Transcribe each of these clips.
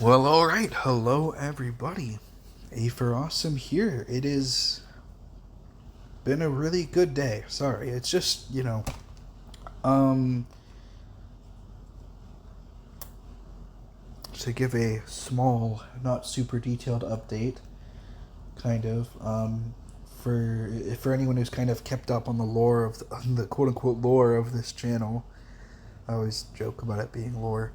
Well, alright. Hello, everybody. A for Awesome here. It has been a really good day. Sorry, it's just, um, to give a small, not super detailed update, kind of, for anyone who's kind of kept up on the lore of on the quote unquote lore of this channel. I always joke about it being lore.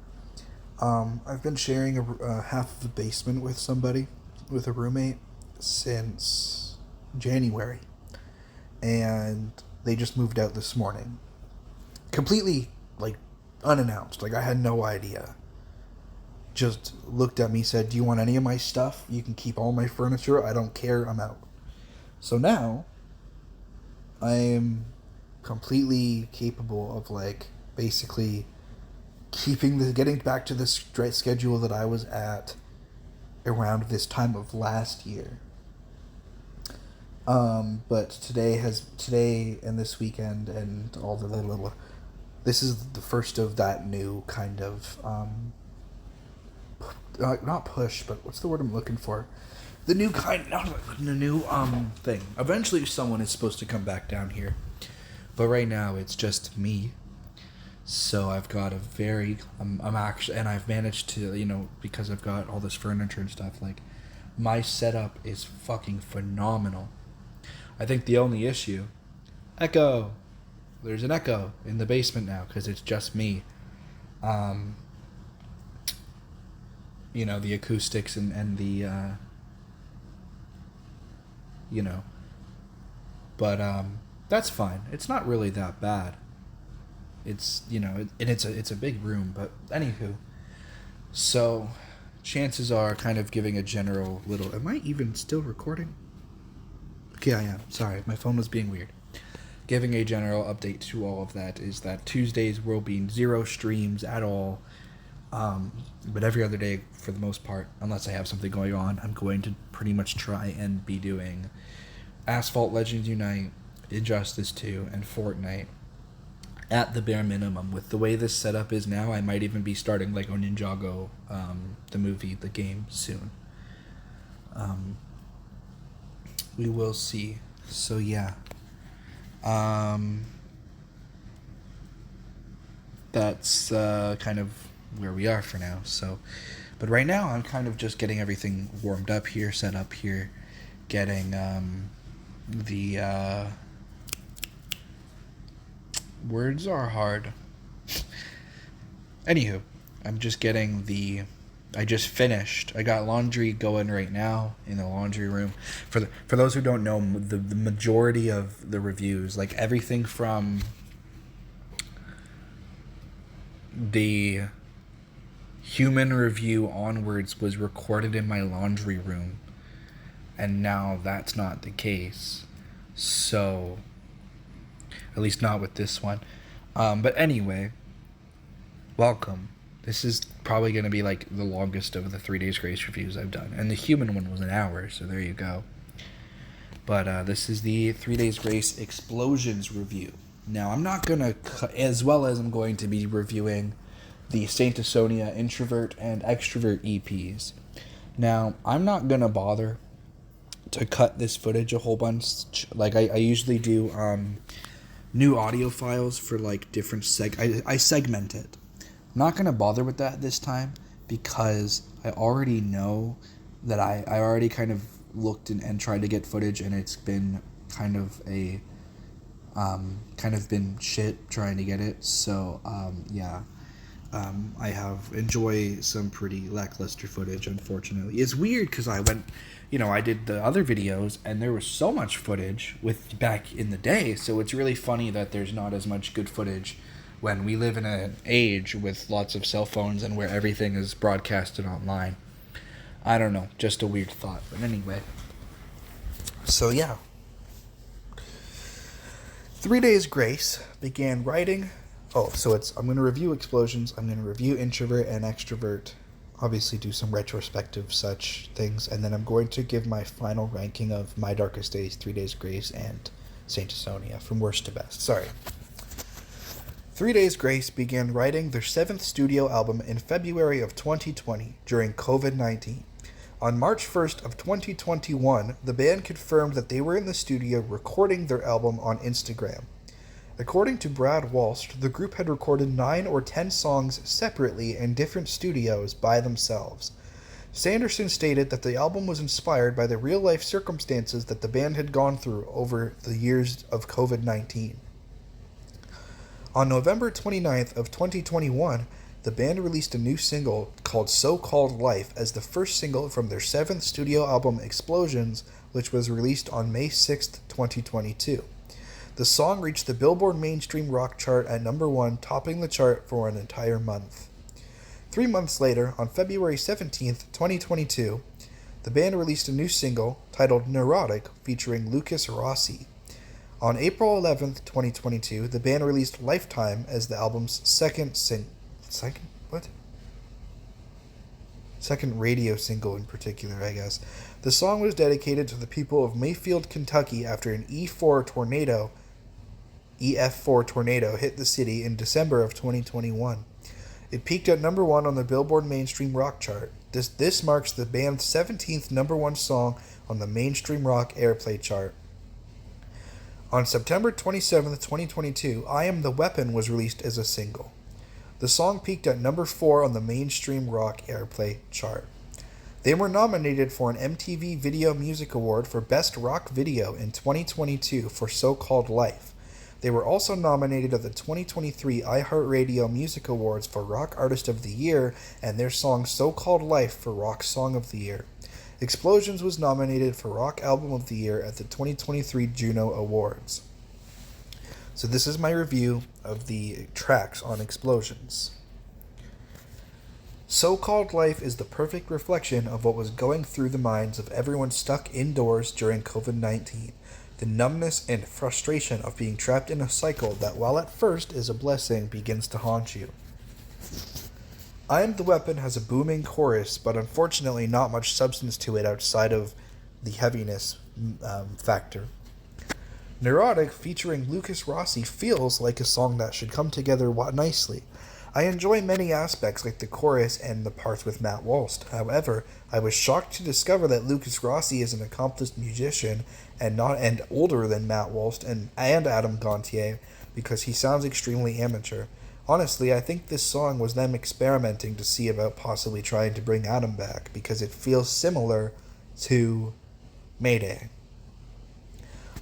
I've been sharing half of the basement with somebody, with a roommate, since January. And they just moved out this morning. Completely, unannounced. I had no idea. Just looked at me, said, "Do you want any of my stuff? You can keep all my furniture. I don't care. I'm out." So now, I am completely capable of, basically getting back to the schedule that I was at around this time of last year. But today and this weekend and all the little, this is the first of that new kind of, not push, but what's the word I'm looking for? The new kind, not the new, thing. Eventually someone is supposed to come back down here. But right now it's just me. So I've got I'm actually, and I've managed to, because I've got all this furniture and stuff, my setup is fucking phenomenal. I think the only issue, echo. There's an echo in the basement now because it's just me. The acoustics and the, but that's fine. It's not really that bad. It's, and it's a big room, but anywho. So, chances are kind of giving a general little, am I even still recording? Okay, I am. Sorry, my phone was being weird. Giving a general update to all of that is that Tuesdays will be 0 streams at all. But every other day, for the most part, unless I have something going on, I'm going to pretty much try and be doing Asphalt Legends Unite, Injustice 2, and Fortnite at the bare minimum. With the way this setup is now, I might even be starting Lego Ninjago, the movie, the game, soon. We will see. So yeah. That's kind of where we are for now. So, but right now I'm kind of just getting everything warmed up here, set up here, getting the words are hard. Anywho, I'm just getting I just finished. I got laundry going right now in the laundry room. For those who don't know, the majority of the reviews, everything from the human review onwards, was recorded in my laundry room, and now that's not the case. So, at least not with this one. But anyway, welcome. This is probably going to be the longest of the 3 Days Grace reviews I've done. And the human one was an hour, so there you go. But this is the 3 Days Grace Explosions review. Now, I'm not going to, as well as I'm going to be reviewing the Saint Asonia Introvert and Extrovert EPs. Now, I'm not going to bother to cut this footage a whole bunch. I usually do new audio files for different I segment it. I'm not going to bother with that this time because I already know that I already kind of looked and tried to get footage, and it's been kind of been shit trying to get it. So, yeah. I have enjoy some pretty lackluster footage, unfortunately. It's weird because I went, I did the other videos and there was so much footage with back in the day. So it's really funny that there's not as much good footage when we live in an age with lots of cell phones and where everything is broadcasted online. I don't know, just a weird thought. But anyway. So yeah. 3 Days Grace began writing. I'm going to review Explosions, I'm going to review Introvert and Extrovert, obviously do some retrospective such things, and then I'm going to give my final ranking of My Darkest Days, 3 Days Grace, and Saint Asonia, from worst to best. Sorry. Three Days Grace began writing their seventh studio album in February of 2020 during COVID-19. On March 1st of 2021, the band confirmed that they were in the studio recording their album on Instagram. According to Brad Walsh, the group had recorded 9 or 10 songs separately in different studios by themselves. Sanderson stated that the album was inspired by the real-life circumstances that the band had gone through over the years of COVID-19. On November 29th of 2021, the band released a new single called So-Called Life as the first single from their seventh studio album Explosions, which was released on May 6th, 2022. The song reached the Billboard Mainstream Rock chart at number 1, topping the chart for an entire month. 3 months later, on February 17th, 2022, the band released a new single titled Neurotic featuring Lucas Rossi. On April 11th, 2022, the band released Lifetime as the album's second radio single in particular, I guess. The song was dedicated to the people of Mayfield, Kentucky after an EF4 tornado hit the city in December of 2021. It peaked at number 1 on the Billboard Mainstream Rock chart. This marks the band's 17th number 1 song on the Mainstream Rock Airplay chart. On September 27, 2022, I Am the Weapon was released as a single. The song peaked at number 4 on the Mainstream Rock Airplay chart. They were nominated for an MTV Video Music Award for Best Rock Video in 2022 for So-Called Life. They were also nominated at the 2023 iHeartRadio Music Awards for Rock Artist of the Year and their song So-Called Life for Rock Song of the Year. Explosions was nominated for Rock Album of the Year at the 2023 Juno Awards. So this is my review of the tracks on Explosions. So-Called Life is the perfect reflection of what was going through the minds of everyone stuck indoors during COVID-19. The numbness and frustration of being trapped in a cycle that, while at first is a blessing, begins to haunt you. I Am the Weapon has a booming chorus, but unfortunately not much substance to it outside of the heaviness factor. Neurotic, featuring Lucas Rossi, feels like a song that should come together nicely. I enjoy many aspects like the chorus and the parts with Matt Walsh. However, I was shocked to discover that Lucas Rossi is an accomplished musician and older than Matt Walsh and Adam Gontier because he sounds extremely amateur. Honestly, I think this song was them experimenting to see about possibly trying to bring Adam back because it feels similar to Mayday.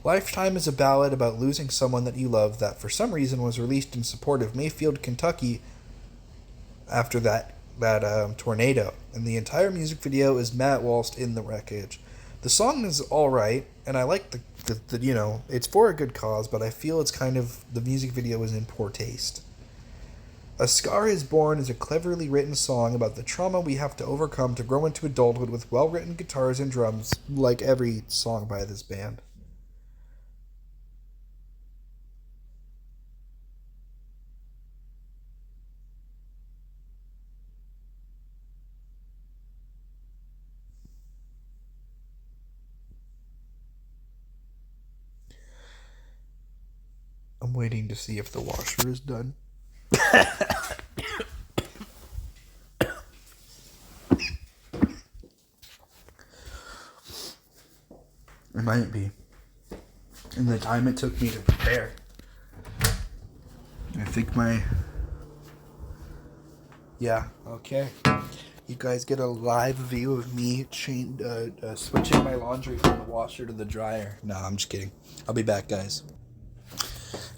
Lifetime is a ballad about losing someone that you love that for some reason was released in support of Mayfield, Kentucky after that tornado, and the entire music video is Matt Walsh in the wreckage. The song is alright, and I like the it's for a good cause, but I feel it's kind of, the music video is in poor taste. A Scar Is Born is a cleverly written song about the trauma we have to overcome to grow into adulthood with well-written guitars and drums, like every song by this band. I'm waiting to see if the washer is done. It might be. In the time it took me to prepare. I think yeah, okay. You guys get a live view of me switching my laundry from the washer to the dryer. No, I'm just kidding. I'll be back, guys.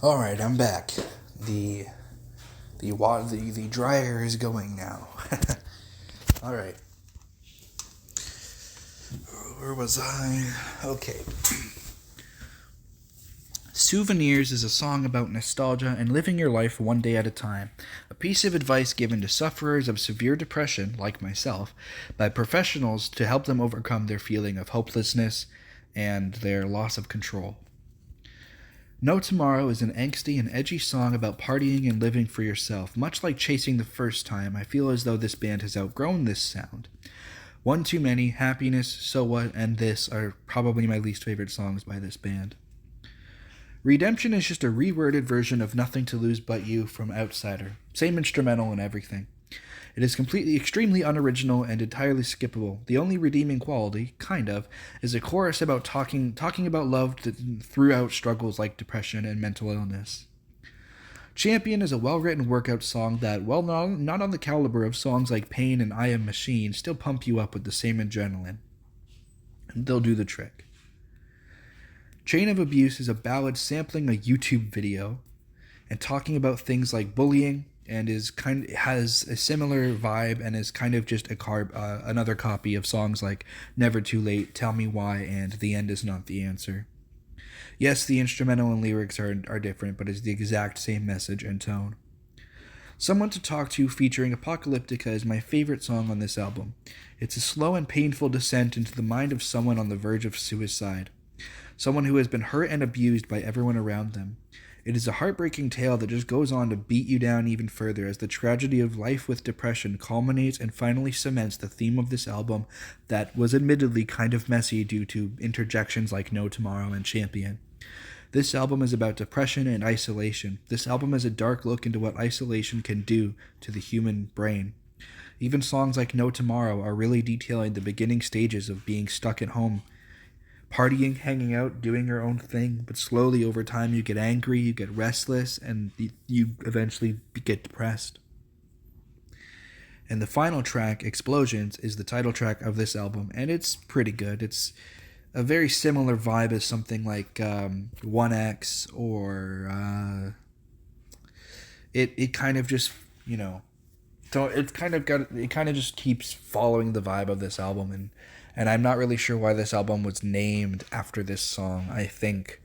Alright, I'm back. The dryer is going now. Alright. Where was I? Okay. Souvenirs is a song about nostalgia and living your life one day at a time. A piece of advice given to sufferers of severe depression, like myself, by professionals to help them overcome their feeling of hopelessness and their loss of control. No Tomorrow is an angsty and edgy song about partying and living for yourself. Much like Chasing the First Time, I feel as though this band has outgrown this sound. One Too Many, Happiness, So What, and This are probably my least favorite songs by this band. Redemption is just a reworded version of Nothing to Lose But You from Outsider. Same instrumental and everything. It is extremely unoriginal and entirely skippable. The only redeeming quality, kind of, is a chorus about talking about love throughout struggles like depression and mental illness. Champion is a well-written workout song that, while not on the caliber of songs like Pain and I Am Machine, still pump you up with the same adrenaline. And they'll do the trick. Chain of Abuse is a ballad sampling a YouTube video and talking about things like bullying, and has a similar vibe and is kind of just another copy of songs like Never Too Late, Tell Me Why, and The End Is Not the Answer. Yes, the instrumental and lyrics are different, but it's the exact same message and tone. Someone to Talk To featuring Apocalyptica is my favorite song on this album. It's a slow and painful descent into the mind of someone on the verge of suicide. Someone who has been hurt and abused by everyone around them. It is a heartbreaking tale that just goes on to beat you down even further as the tragedy of life with depression culminates and finally cements the theme of this album that was admittedly kind of messy due to interjections like No Tomorrow and Champion. This album is about depression and isolation. This album is a dark look into what isolation can do to the human brain. Even songs like No Tomorrow are really detailing the beginning stages of being stuck at home, partying, hanging out, doing your own thing, but slowly over time you get angry, you get restless, and you eventually get depressed. And the final track, Explosions, is the title track of this album, and it's pretty good. It's a very similar vibe as something like 1X or it kind of just, so it kind of just keeps following the vibe of this album, and I'm not really sure why this album was named after this song. I think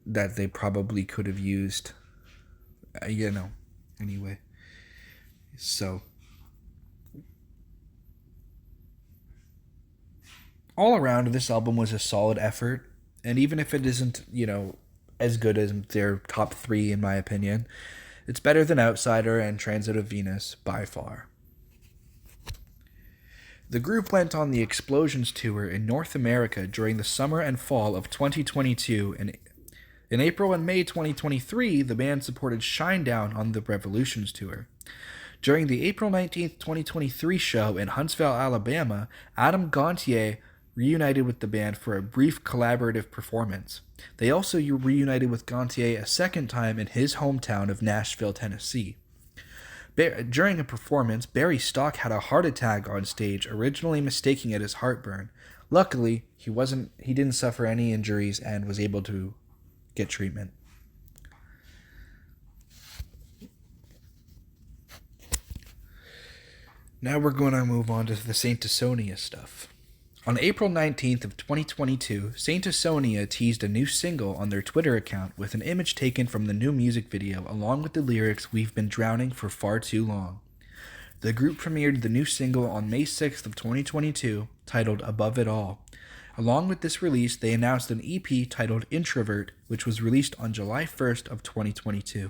that they probably could have used, anyway. So all around, this album was a solid effort, and even if it isn't, as good as their top three, in my opinion, it's better than Outsider and Transit of Venus by far. The group went on the Explosions tour in North America during the summer and fall of 2022, and in April and May 2023, the band supported Shinedown on the Revolutions tour. During the April 19th, 2023 show in Huntsville, Alabama, Adam Gontier reunited with the band for a brief collaborative performance. They also reunited with Gontier a second time in his hometown of Nashville, Tennessee. During a performance, Barry Stock had a heart attack on stage, originally mistaking it as heartburn. Luckily, he didn't suffer any injuries and was able to get treatment. Now we're going to move on to the Saint Asonia stuff. On April 19th of 2022, Saint Asonia teased a new single on their Twitter account with an image taken from the new music video along with the lyrics "We've been drowning for far too long." The group premiered the new single on May 6th of 2022, titled Above It All. Along with this release, they announced an EP titled Introvert, which was released on July 1st of 2022.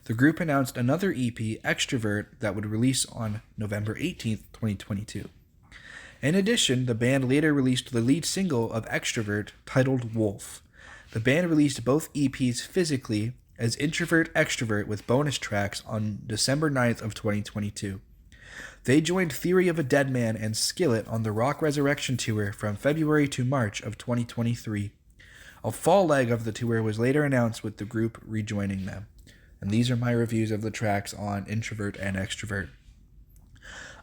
The group announced another EP, Extrovert, that would release on November 18th, 2022. In addition, the band later released the lead single of Extrovert, titled Wolf. The band released both EPs physically as Introvert Extrovert with bonus tracks on December 9th of 2022. They joined Theory of a Deadman and Skillet on the Rock Resurrection tour from February to March of 2023. A fall leg of the tour was later announced with the group rejoining them. And these are my reviews of the tracks on Introvert and Extrovert.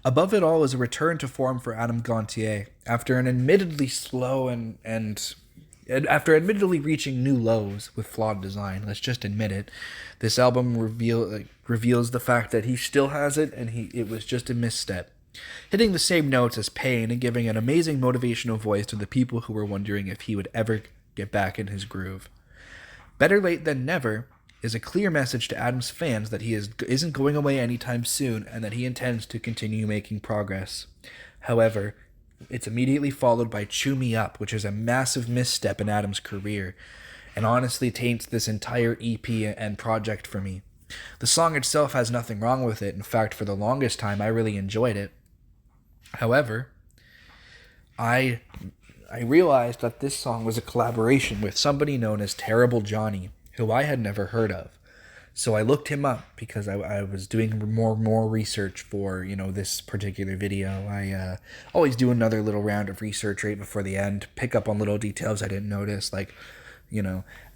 Above It All is a return to form for Adam Gontier. After an admittedly slow and after admittedly reaching new lows with flawed design, let's just admit it, this album reveals the fact that he still has it and it was just a misstep. Hitting the same notes as Pain and giving an amazing motivational voice to the people who were wondering if he would ever get back in his groove. Better Late Than Never is a clear message to Adam's fans that he isn't going away anytime soon and that he intends to continue making progress. However, it's immediately followed by Chew Me Up, which is a massive misstep in Adam's career, and honestly taints this entire EP and project for me. The song itself has nothing wrong with it. In fact, for the longest time, I really enjoyed it. However, I I realized that this song was a collaboration with somebody known as Terrible Johnny, who I had never heard of. So I looked him up because I was doing more research for, this particular video. I always do another little round of research right before the end, pick up on little details I didn't notice,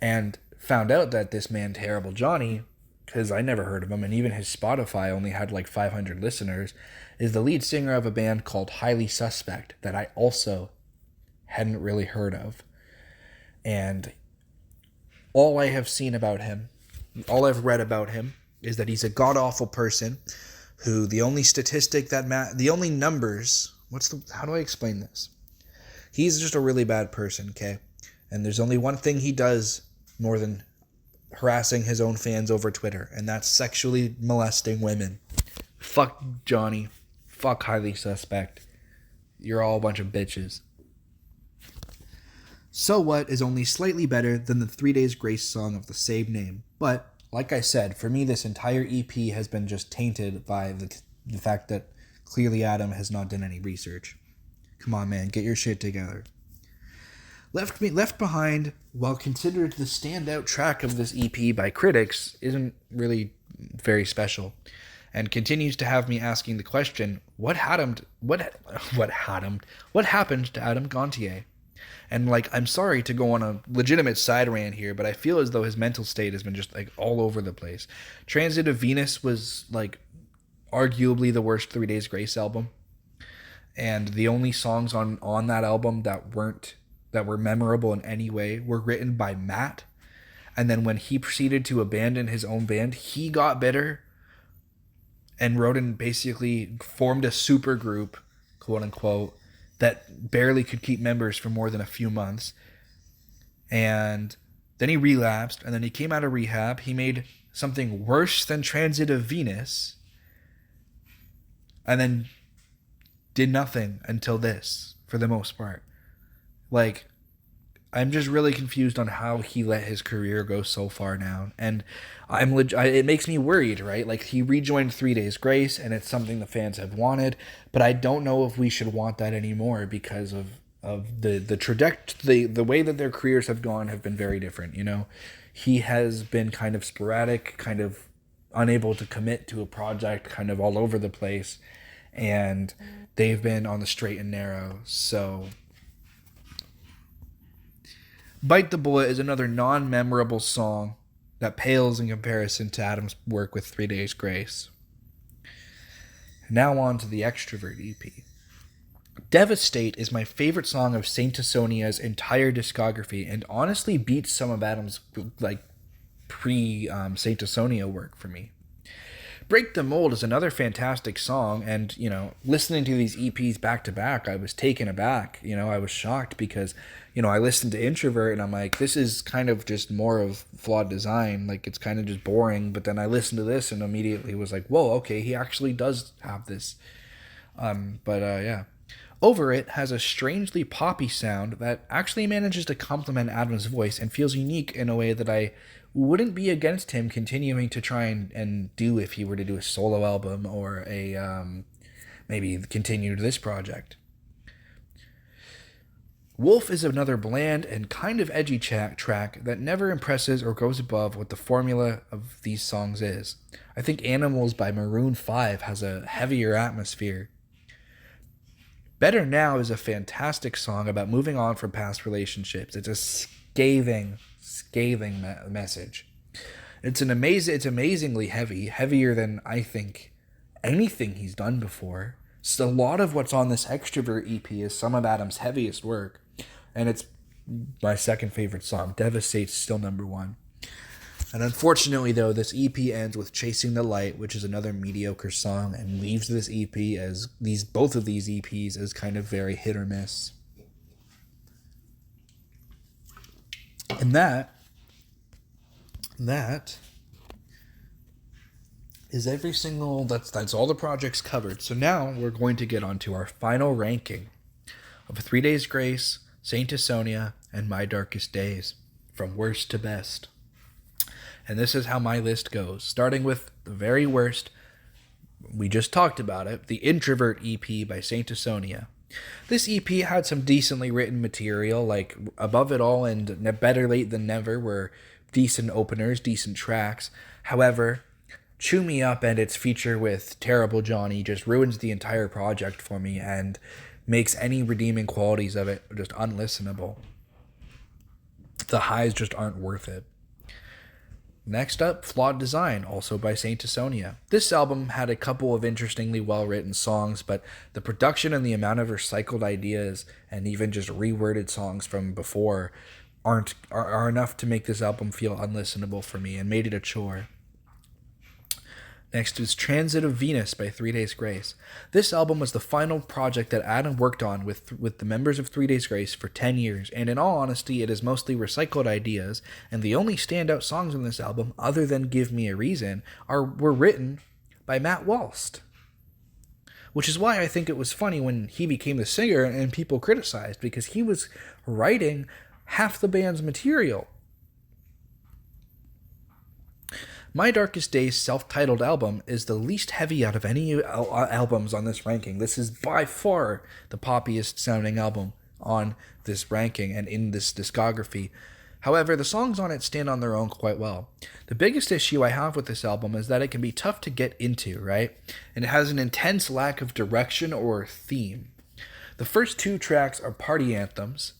and found out that this man, Terrible Johnny, because I never heard of him, and even his Spotify only had like 500 listeners, is the lead singer of a band called Highly Suspect that I also hadn't really heard of. And all I have seen about him, all I've read about him, is that he's a god-awful person who the only statistic that the only numbers, how do I explain this? He's just a really bad person, okay? And there's only one thing he does more than harassing his own fans over Twitter, and that's sexually molesting women. Fuck Johnny. Fuck Highly Suspect. You're all a bunch of bitches. So What is only slightly better than the 3 Days Grace song of the same name. But, like I said, for me this entire EP has been just tainted by the fact that clearly Adam has not done any research. Come on, man, get your shit together. Left Behind, while considered the standout track of this EP by critics, isn't really very special, and continues to have me asking the question, what happened to Adam Gontier? And I'm sorry to go on a legitimate side rant here, but I feel as though his mental state has been just all over the place. Transit of Venus was arguably the worst 3 Days Grace album, and the only songs on that album that were memorable in any way were written by Matt. And then when he proceeded to abandon his own band, he got bitter and wrote and basically formed a super group, quote unquote, that barely could keep members for more than a few months. And then he relapsed, and then he came out of rehab. He made something worse than Transit of Venus, and then did nothing until this, for the most part. I'm just really confused on how he let his career go so far down. And it makes me worried, right? He rejoined 3 Days Grace, and it's something the fans have wanted, but I don't know if we should want that anymore because of the way that their careers have gone have been very different, He has been kind of sporadic, kind of unable to commit to a project, kind of all over the place, and they've been on the straight and narrow, so... Bite the Bullet is another non-memorable song that pales in comparison to Adam's work with 3 Days Grace. Now on to the Extrovert EP. Devastate is my favorite song of Saint Asonia's entire discography and honestly beats some of Adam's pre-Saint Asonia work for me. Break the Mold is another fantastic song, and, listening to these EPs back to back, I was taken aback. I was shocked because, I listened to Introvert and I'm like, this is kind of just more of flawed design. It's kind of just boring. But then I listened to this and immediately was like, whoa, okay, he actually does have this. Yeah. Over It has a strangely poppy sound that actually manages to complement Adam's voice and feels unique in a way that I wouldn't be against him continuing to try and do if he were to do a solo album or maybe continue this project. Wolf is another bland and kind of edgy track that never impresses or goes above what the formula of these songs is. I think Animals by Maroon 5 has a heavier atmosphere. Better Now is a fantastic song about moving on from past relationships. It's a scathing message. It's amazingly heavy, heavier than I think anything he's done before. So a lot of what's on this Extrovert EP is some of Adam's heaviest work, and it's my second favorite song. Devastate's still number one. And unfortunately, though, this EP ends with Chasing the Light, which is another mediocre song, and leaves this EP as both of these EPs as kind of very hit or miss. And that is every single, that's all the projects covered. So now we're going to get on to our final ranking of 3 Days Grace, Saint Asonia, and My Darkest Days, from worst to best. And this is how my list goes, starting with the very worst. We just talked about it, the Introvert EP by Saint Asonia. This EP had some decently written material, like Above It All and Better Late Than Never were decent openers, decent tracks. However, Chew Me Up and its feature with Terrible Johnny just ruins the entire project for me and makes any redeeming qualities of it just unlistenable. The highs just aren't worth it. Next up, Flawed Design, also by Saint Asonia. This album had a couple of interestingly well-written songs, but the production and the amount of recycled ideas and even just reworded songs from before are enough to make this album feel unlistenable for me and made it a chore. Next is Transit of Venus by 3 Days Grace. This album was the final project that Adam worked on with the members of 3 Days Grace for 10 years, and in all honesty, it is mostly recycled ideas, and the only standout songs on this album, other than Give Me a Reason, were written by Matt Walst. Which is why I think it was funny when he became the singer and people criticized, because he was writing half the band's material. My Darkest Days self-titled album is the least heavy out of any albums on this ranking. This is by far the poppiest sounding album on this ranking and in this discography. However, the songs on it stand on their own quite well. The biggest issue I have with this album is that it can be tough to get into, right? And it has an intense lack of direction or theme. The first 2 tracks are party anthems,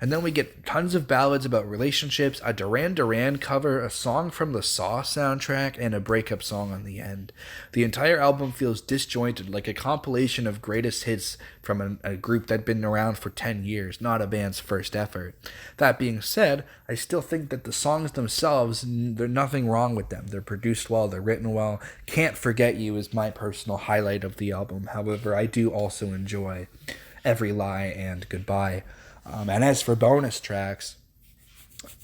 and then we get tons of ballads about relationships, a Duran Duran cover, a song from the Saw soundtrack, and a breakup song on the end. The entire album feels disjointed, like a compilation of greatest hits from a group that had been around for 10 years, not a band's first effort. That being said, I still think that the songs themselves, there's nothing wrong with them. They're produced well, they're written well. Can't Forget You is my personal highlight of the album. However, I do also enjoy Every Lie and Goodbye. And as for bonus tracks,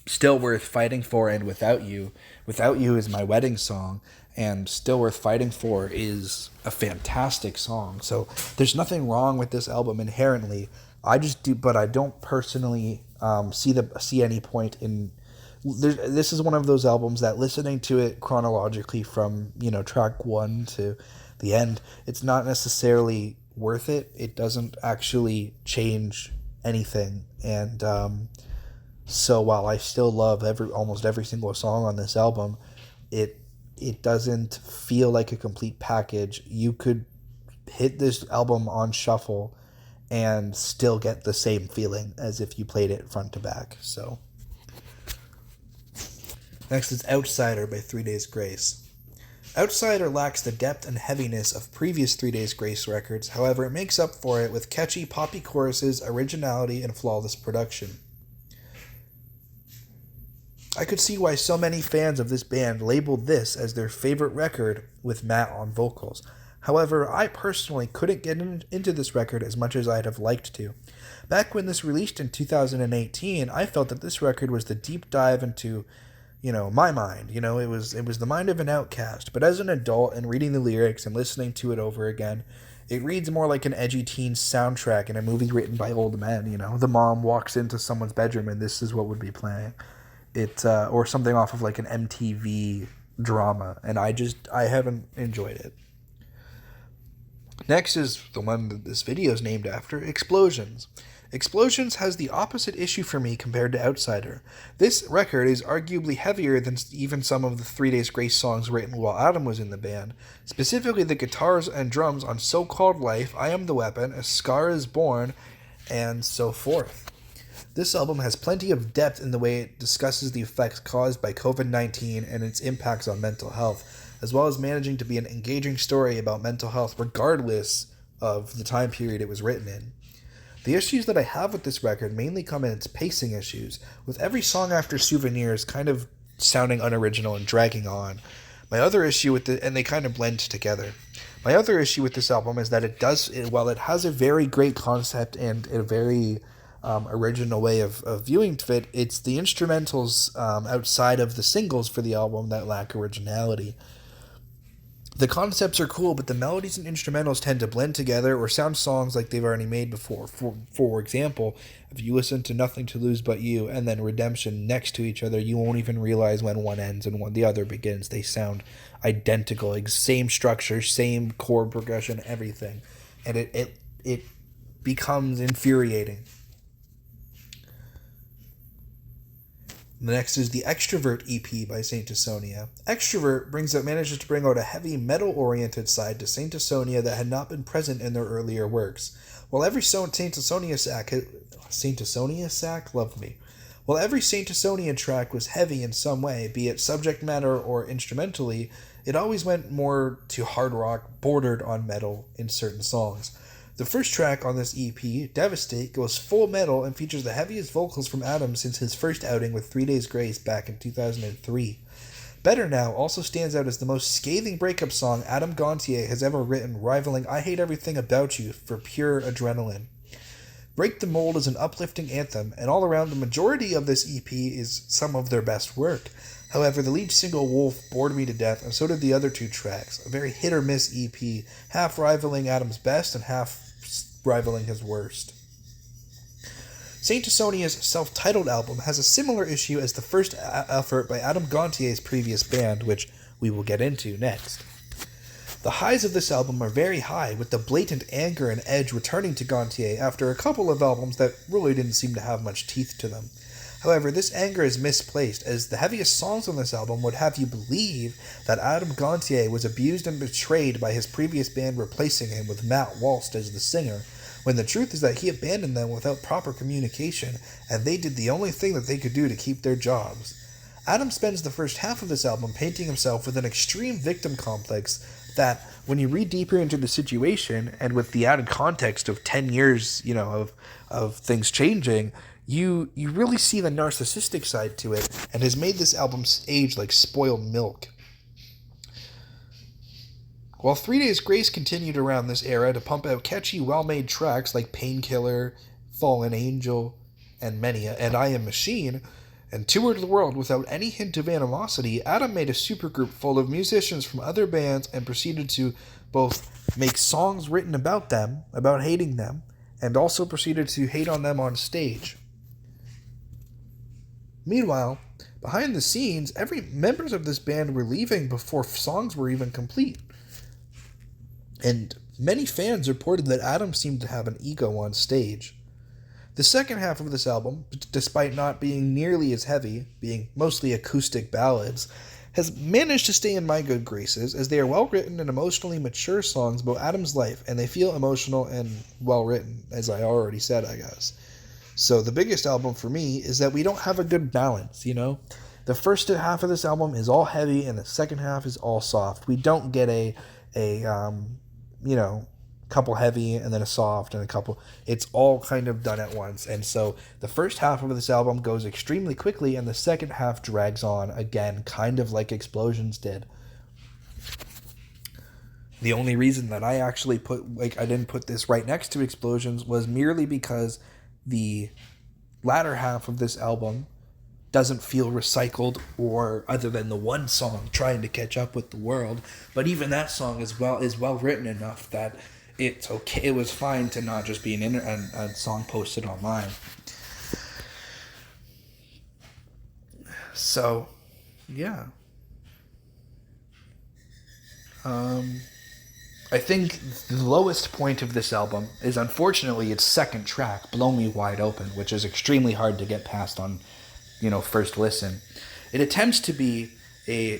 Still Worth Fighting For and Without You. Without You is my wedding song, and Still Worth Fighting For is a fantastic song. So there's nothing wrong with this album inherently. I don't personally see any point in. This is one of those albums that listening to it chronologically from track 1 to the end, it's not necessarily worth it. It doesn't actually change anything, and so while I still love almost every single song on this album, it doesn't feel like a complete package. You could hit this album on shuffle and still get the same feeling as if you played it front to back. So next is Outsider by 3 Days Grace. Outsider lacks the depth and heaviness of previous 3 Days Grace records, however it makes up for it with catchy poppy choruses, originality, and flawless production. I could see why so many fans of this band labeled this as their favorite record with Matt on vocals. However, I personally couldn't get into this record as much as I'd have liked to. Back when this released in 2018, I felt that this record was the deep dive into my mind. It was the mind of an outcast. But as an adult and reading the lyrics and listening to it over again, it reads more like an edgy teen soundtrack in a movie written by old men. The mom walks into someone's bedroom and this is what would be playing. Or something off of like an MTV drama. And I haven't enjoyed it. Next is the one that this video is named after, Explosions. Explosions has the opposite issue for me compared to Outsider. This record is arguably heavier than even some of the 3 Days Grace songs written while Adam was in the band. Specifically the guitars and drums on So-Called Life, I Am the Weapon, A Scar Is Born, and so forth. This album has plenty of depth in the way it discusses the effects caused by COVID-19 and its impacts on mental health, as well as managing to be an engaging story about mental health regardless of the time period it was written in. The issues that I have with this record mainly come in its pacing issues, with every song after Souvenirs kind of sounding unoriginal and dragging on. My other issue with and they kind of blend together. My other issue with this album is that while it has a very great concept and a very original way of viewing it, it's the instrumentals outside of the singles for the album that lack originality. The concepts are cool, but the melodies and instrumentals tend to blend together or sound songs like they've already made before. For example, if you listen to Nothing to Lose But You and then Redemption next to each other, you won't even realize when one ends and when the other begins. They sound identical, same structure, same chord progression, everything. And it becomes infuriating. The next is the Extrovert EP by Saint Asonia. Extrovert manages to bring out a heavy metal-oriented side to Saint Asonia that had not been present in their earlier works. While every Saint Asonia track was heavy in some way, be it subject matter or instrumentally, it always went more to hard rock, bordered on metal in certain songs. The first track on this EP, Devastate, goes full metal and features the heaviest vocals from Adam since his first outing with 3 Days Grace back in 2003. Better Now also stands out as the most scathing breakup song Adam Gontier has ever written, rivaling I Hate Everything About You for pure adrenaline. Break the Mold is an uplifting anthem, and all around the majority of this EP is some of their best work. However, the lead single Wolf bored me to death, and so did the other two tracks, a very hit-or-miss EP, half rivaling Adam's best and half rivaling his worst. Saint Asonia's self-titled album has a similar issue as the first effort by Adam Gontier's previous band, which we will get into next. The highs of this album are very high, with the blatant anger and edge returning to Gontier after a couple of albums that really didn't seem to have much teeth to them. However, this anger is misplaced, as the heaviest songs on this album would have you believe that Adam Gontier was abused and betrayed by his previous band replacing him with Matt Walst as the singer, when the truth is that he abandoned them without proper communication, and they did the only thing that they could do to keep their jobs. Adam spends the first half of this album painting himself with an extreme victim complex that, when you read deeper into the situation, and with the added context of 10 years, of things changing, you really see the narcissistic side to it, and has made this album age like spoiled milk. While 3 Days Grace continued around this era to pump out catchy, well-made tracks like Painkiller, Fallen Angel, and I Am Machine, and toured the world without any hint of animosity, Adam made a supergroup full of musicians from other bands and proceeded to both make songs written about them, about hating them, and also proceeded to hate on them on stage. Meanwhile, behind the scenes, members of this band were leaving before songs were even complete. And many fans reported that Adam seemed to have an ego on stage. The second half of this album, despite not being nearly as heavy, being mostly acoustic ballads, has managed to stay in my good graces, as they are well-written and emotionally mature songs about Adam's life, and they feel emotional and well-written, as I already said, I guess. So the biggest album for me is that we don't have a good balance, The first half of this album is all heavy, and the second half is all soft. We don't get a couple heavy and then a soft and a couple. It's all kind of done at once. And so the first half of this album goes extremely quickly, and the second half drags on again, kind of like Explosions did. The only reason that I actually I didn't put this right next to Explosions was merely because the latter half of this album doesn't feel recycled, or other than the one song trying to catch up with the world. But even that song is well written enough that it's okay. It was fine to not just be a song posted online. So, yeah. I think the lowest point of this album is unfortunately its second track, Blow Me Wide Open, which is extremely hard to get past on, first listen. It attempts to be a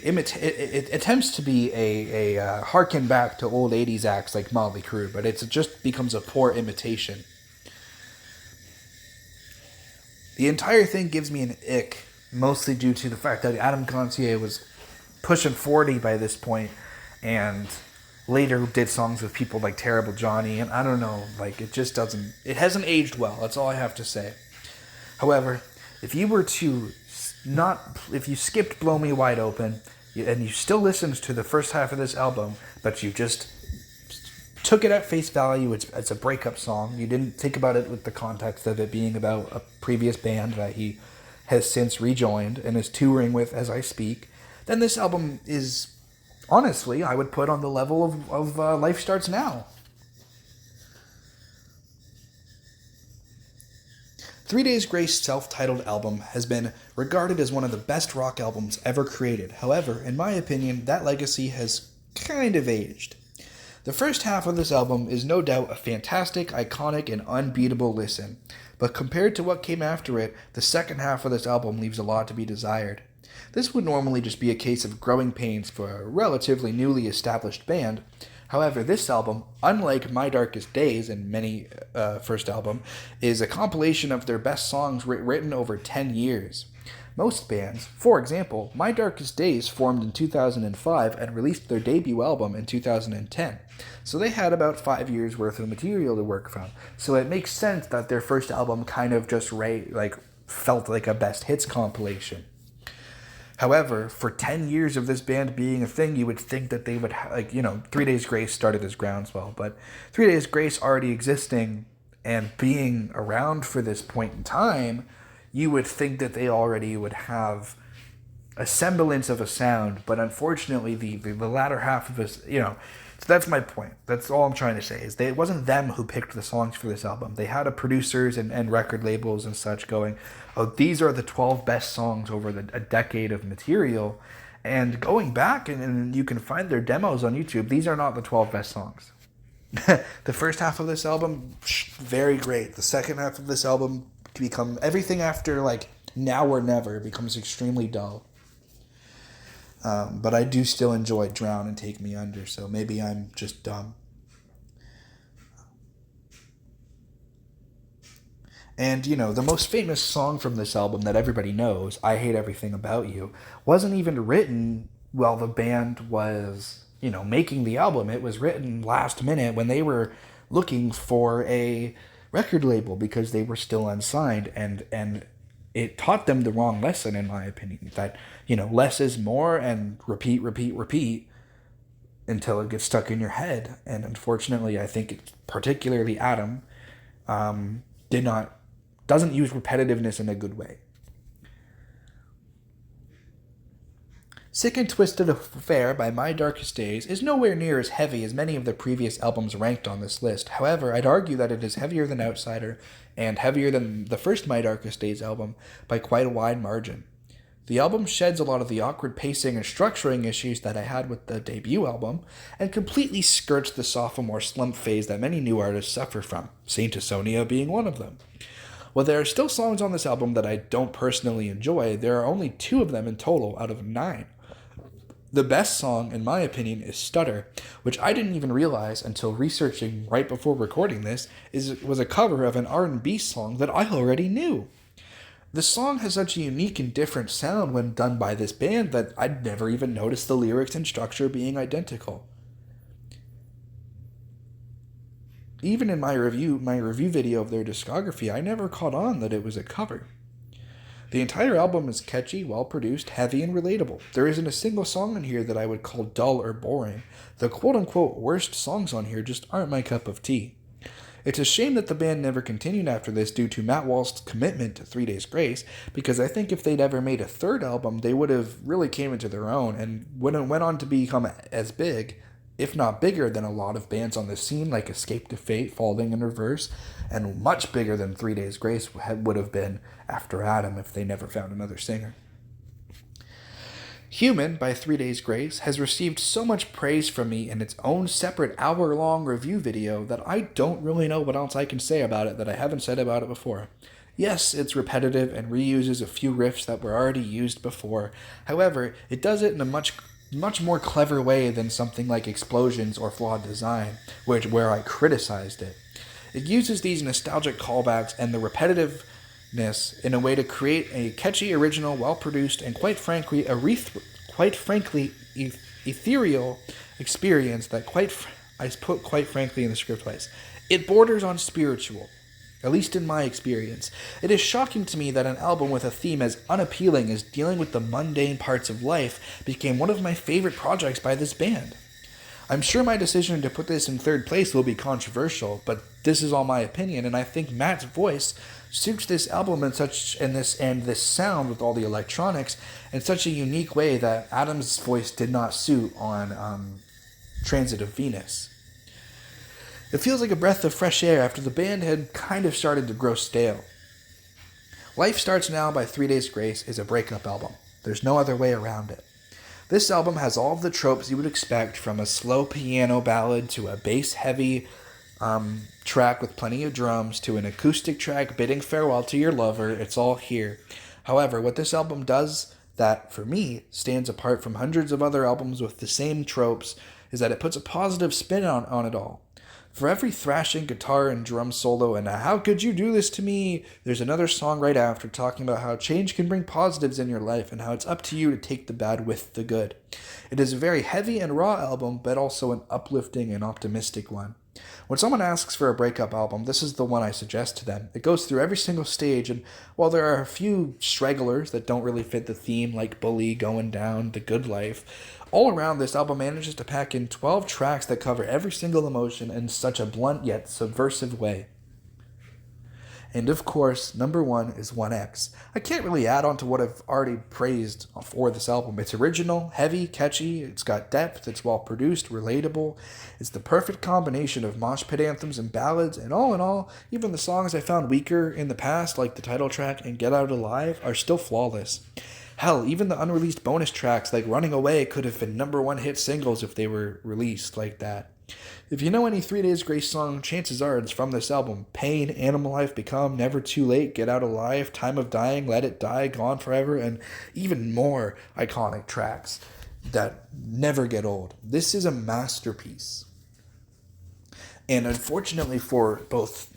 harken back to old 80s acts like Motley Crue, but it just becomes a poor imitation. The entire thing gives me an ick, mostly due to the fact that Adam Gontier was pushing 40 by this point, and later did songs with people like Terrible Johnny, and I don't know, it hasn't aged well, that's all I have to say. However, if you skipped Blow Me Wide Open, and you still listened to the first half of this album, but you just took it at face value, it's a breakup song, you didn't think about it with the context of it being about a previous band that he has since rejoined and is touring with as I speak, then this album is, honestly, I would put on the level of Life Starts Now. 3 Days Grace's self-titled album has been regarded as one of the best rock albums ever created. However, in my opinion, that legacy has kind of aged. The first half of this album is no doubt a fantastic, iconic, and unbeatable listen, but compared to what came after it, the second half of this album leaves a lot to be desired. This would normally just be a case of growing pains for a relatively newly established band. However, this album, unlike My Darkest Days and many first album, is a compilation of their best songs written over 10 years. Most bands, for example, My Darkest Days formed in 2005 and released their debut album in 2010. So they had about 5 years worth of material to work from. So it makes sense that their first album kind of just felt like a best hits compilation. However, for 10 years of this band being a thing, you would think that they would, 3 Days Grace started as Groundswell, but 3 Days Grace already existing and being around for this point in time, you would think that they already would have a semblance of a sound, but unfortunately the latter half of this, so that's my point. That's all I'm trying to say, is it wasn't them who picked the songs for this album. They had producers and record labels and such going, oh, these are the 12 best songs over a decade of material. And going back, and you can find their demos on YouTube, these are not the 12 best songs. The first half of this album, very great. The second half of this album become everything after Now or Never becomes extremely dull. But I do still enjoy Drown and Take Me Under, so maybe I'm just dumb. And, the most famous song from this album that everybody knows, I Hate Everything About You, wasn't even written while the band was, making the album. It was written last minute when they were looking for a record label because they were still unsigned, and it taught them the wrong lesson, in my opinion, that, less is more, and repeat until it gets stuck in your head. And unfortunately, I think particularly Adam doesn't use repetitiveness in a good way. Sick and Twisted Affair by My Darkest Days is nowhere near as heavy as many of the previous albums ranked on this list. However, I'd argue that it is heavier than Outsider and heavier than the first My Darkest Days album by quite a wide margin. The album sheds a lot of the awkward pacing and structuring issues that I had with the debut album, and completely skirts the sophomore slump phase that many new artists suffer from, Saint Asonia being one of them. While there are still songs on this album that I don't personally enjoy, there are only 2 of them in total out of 9. The best song, in my opinion, is Stutter, which I didn't even realize until researching right before recording this was a cover of an R&B song that I already knew. The song has such a unique and different sound when done by this band that I'd never even noticed the lyrics and structure being identical. Even in my review video of their discography, I never caught on that it was a cover. The entire album is catchy, well-produced, heavy, and relatable. There isn't a single song on here that I would call dull or boring. The quote-unquote worst songs on here just aren't my cup of tea. It's a shame that the band never continued after this due to Matt Walsh's commitment to 3 Days Grace, because I think if they'd ever made a third album, they would have really came into their own and went on to become as big, if not bigger, than a lot of bands on the scene like Escape to Fate, Falling in Reverse, and much bigger than 3 Days Grace would have been after Adam if they never found another singer. Human by 3 Days Grace has received so much praise from me in its own separate hour-long review video that I don't really know what else I can say about it that I haven't said about it before. Yes, it's repetitive and reuses a few riffs that were already used before. However, it does it in a much more clever way than something like Explosions or Flawed Design, where I criticized it. It uses these nostalgic callbacks and the repetitiveness in a way to create a catchy, original, well-produced, and quite frankly, ethereal experience that I put quite frankly in the script twice. It borders on spiritual, at least in my experience. It is shocking to me that an album with a theme as unappealing as dealing with the mundane parts of life became one of my favorite projects by this band. I'm sure my decision to put this in third place will be controversial, but this is all my opinion, and I think Matt's voice suits this album and this sound with all the electronics in such a unique way that Adam's voice did not suit on Transit of Venus. It feels like a breath of fresh air after the band had kind of started to grow stale. Life Starts Now by 3 Days Grace is a breakup album. There's no other way around it. This album has all of the tropes you would expect, from a slow piano ballad to a bass-heavy track with plenty of drums to an acoustic track bidding farewell to your lover. It's all here. However, what this album does that, for me, stands apart from hundreds of other albums with the same tropes is that it puts a positive spin on it all. For every thrashing guitar and drum solo and a "how could you do this to me," there's another song right after talking about how change can bring positives in your life and how it's up to you to take the bad with the good. It is a very heavy and raw album, but also an uplifting and optimistic one. When someone asks for a breakup album, this is the one I suggest to them. It goes through every single stage, and while there are a few stragglers that don't really fit the theme, like Bully, Going Down, The Good Life, all around, this album manages to pack in 12 tracks that cover every single emotion in such a blunt yet subversive way. And of course, number one is 1X. I can't really add on to what I've already praised for this album. It's original, heavy, catchy, it's got depth, it's well produced, relatable. It's the perfect combination of mosh pit anthems and ballads, and all in all, even the songs I found weaker in the past, like the title track and Get Out Alive, are still flawless. Hell, even the unreleased bonus tracks like Running Away could have been number one hit singles if they were released like that. If you know any 3 Days Grace song, chances are it's from this album. Pain, Animal Life, Become, Never Too Late, Get Out Alive, Time of Dying, Let It Die, Gone Forever, and even more iconic tracks that never get old. This is a masterpiece. And unfortunately for both,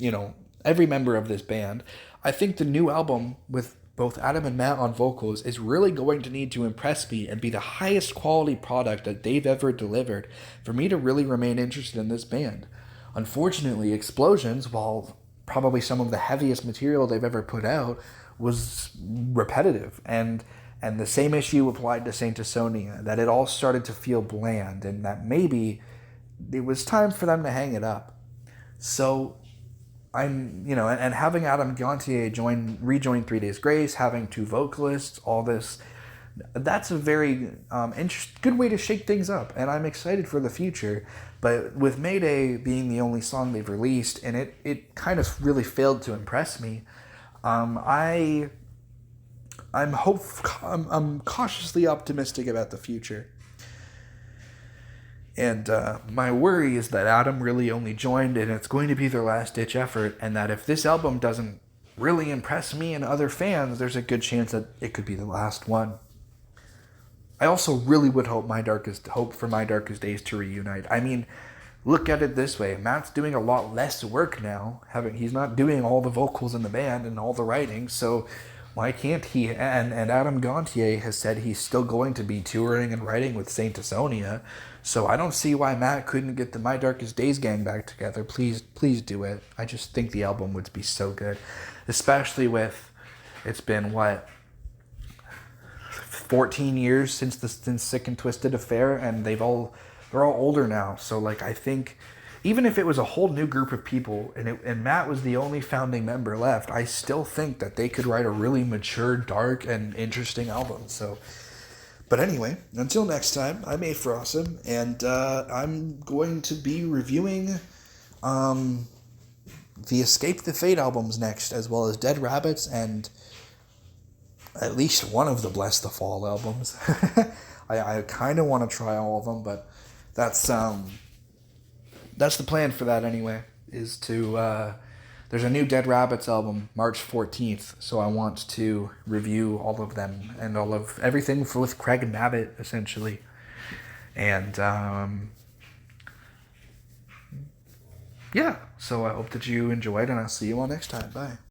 every member of this band, I think the new album with both Adam and Matt on vocals is really going to need to impress me and be the highest quality product that they've ever delivered for me to really remain interested in this band. Unfortunately, Explosions, while probably some of the heaviest material they've ever put out, was repetitive, and the same issue applied to Saint Asonia, that it all started to feel bland and that maybe it was time for them to hang it up. So and having Adam Gontier rejoin 3 Days Grace, having two vocalists, all this, that's a very good way to shake things up, and I'm excited for the future. But with Mayday being the only song they've released, and it kind of really failed to impress me, I'm cautiously optimistic about the future. And my worry is that Adam really only joined and it's going to be their last-ditch effort, and that if this album doesn't really impress me and other fans, there's a good chance that it could be the last one. I also really would hope for My Darkest Days to reunite. I mean, look at it this way. Matt's doing a lot less work now. He's not doing all the vocals in the band and all the writing, so why can't he? And Adam Gontier has said he's still going to be touring and writing with Saint Asonia, so I don't see why Matt couldn't get the My Darkest Days gang back together. Please do it. I just think the album would be so good, especially with it's been 14 years since the Sick and Twisted affair, and they're all older now. So I think even if it was a whole new group of people and Matt was the only founding member left, I still think that they could write a really mature, dark, and interesting album. So, but anyway, until next time, I'm A for Awesome, and I'm going to be reviewing the Escape the Fate albums next, as well as Dead Rabbits and at least one of the Bless the Fall albums. I kind of want to try all of them, but that's the plan for that anyway, is to there's a new Dead Rabbits album March 14th, so I want to review all of them and all of everything with Craig Mabbitt, essentially. And yeah, so I hope that you enjoyed, and I'll see you all next time. Bye.